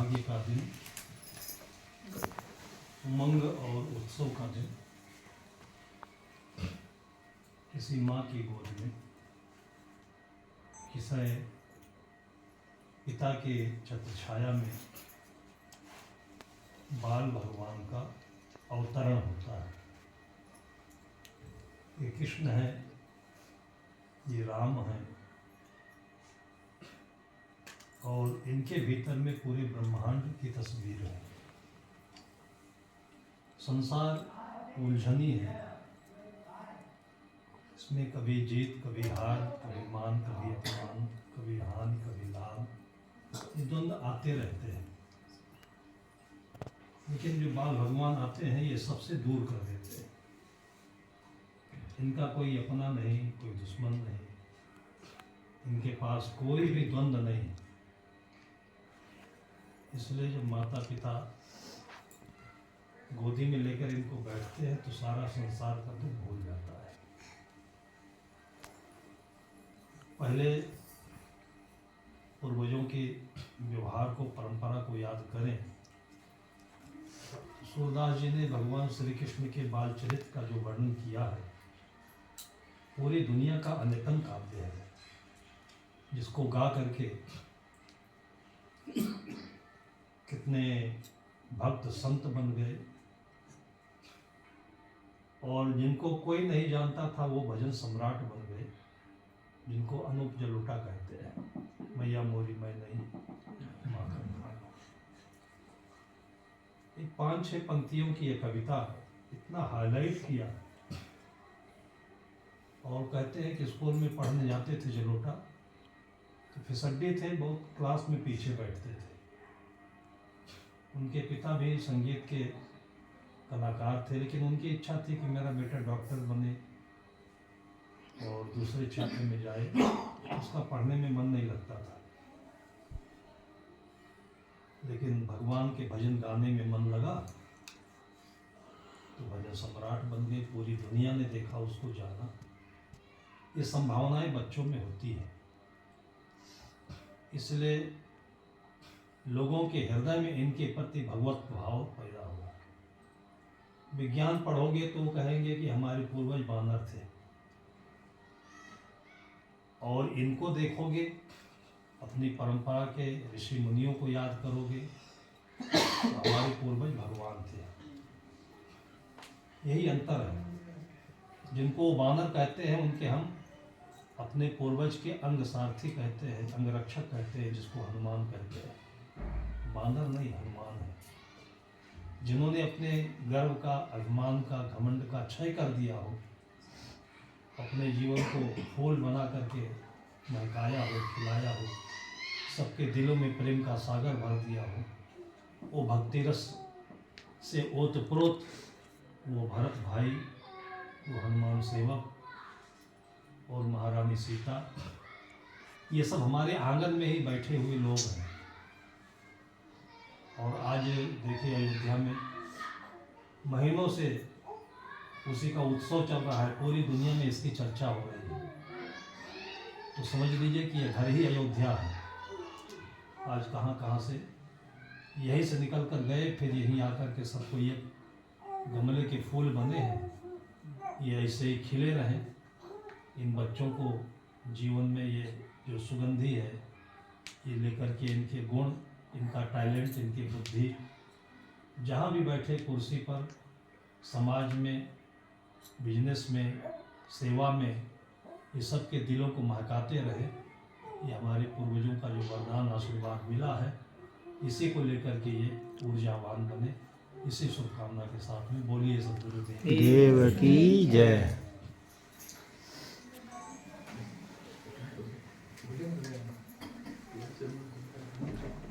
आगे का दिन, उमंग और उत्सव का दिन, किसी माँ की गोद में किसी पिता के छत्र छाया में बाल भगवान का अवतरण होता है। ये कृष्ण है, ये राम है, और इनके भीतर में पूरे ब्रह्मांड की तस्वीर है। संसार उलझनी है, इसमें कभी जीत कभी हार, कभी मान कभी अपमान, कभी हानि कभी लाभ, ये द्वंद्व आते रहते हैं। लेकिन जो बाल भगवान आते हैं ये सबसे दूर कर देते हैं। इनका कोई अपना नहीं, कोई दुश्मन नहीं, इनके पास कोई भी द्वंद्व नहीं। इसलिए जब माता पिता गोदी में लेकर इनको बैठते हैं तो सारा संसार का दुख भूल जाता है। पहले पूर्वजों के व्यवहार को, परंपरा को याद करें। सूरदास जी ने भगवान श्री कृष्ण के बाल चरित्र का जो वर्णन किया है, पूरी दुनिया का अन्यतम काव्य है, जिसको गा करके कितने भक्त संत बन गए, और जिनको कोई नहीं जानता था वो भजन सम्राट बन गए, जिनको अनूप जलोटा कहते हैं। मैया मोरी मैं नहीं माखन खाना। एक 5-6 पंक्तियों की ये कविता इतना हाईलाइट किया, और कहते हैं कि स्कूल में पढ़ने जाते थे जलोटा तो फिसड्डे थे, बहुत क्लास में पीछे बैठते थे। उनके पिता भी संगीत के कलाकार थे, लेकिन उनकी इच्छा थी कि मेरा बेटा डॉक्टर बने और दूसरे क्षेत्र में जाए। उसका पढ़ने में मन नहीं लगता था, लेकिन भगवान के भजन गाने में मन लगा तो भजन सम्राट बन गए। पूरी दुनिया ने देखा, उसको जाना। ये संभावनाएं बच्चों में होती है, इसलिए लोगों के हृदय में इनके प्रति भगवत भाव पैदा हुआ। विज्ञान पढ़ोगे तो कहेंगे कि हमारे पूर्वज बानर थे, और इनको देखोगे, अपनी परंपरा के ऋषि मुनियों को याद करोगे तो हमारे पूर्वज भगवान थे। यही अंतर है। जिनको बानर कहते हैं उनके हम अपने पूर्वज के अंग सारथी कहते हैं, अंगरक्षक कहते हैं, जिसको हनुमान कहते हैं। बानर नहीं, हनुमान है, जिन्होंने अपने गर्व का, अभिमान का, घमंड का क्षय कर दिया हो, अपने जीवन को फूल बना करके महकाया हो, खिलाया हो, सबके दिलों में प्रेम का सागर भर दिया हो। वो भक्ति रस से ओतप्रोत वो भरत भाई, वो हनुमान सेवक और महारानी सीता, ये सब हमारे आंगन में ही बैठे हुए लोग हैं। और आज देखिए अयोध्या में महीनों से उसी का उत्सव चल रहा है, पूरी दुनिया में इसकी चर्चा हो रही है। तो समझ लीजिए कि यह घर ही अयोध्या है। आज कहाँ कहाँ से यहीं से निकल कर गए, फिर यहीं आकर के सबको ये गमले के फूल बने हैं, ये ऐसे ही खिले रहें। इन बच्चों को जीवन में ये जो सुगंधी है, ये लेकर के इनके गुण, इनका टैलेंट, इनकी बुद्धि जहाँ भी बैठे, कुर्सी पर, समाज में, बिजनेस में, सेवा में, ये सब के दिलों को महकाते रहे। ये हमारे पूर्वजों का जो वरदान आशीर्वाद मिला है, इसी को लेकर के ये ऊर्जावान बने। इसी शुभकामना के साथ में बोलिए सद्गुरुदेव देव की जय।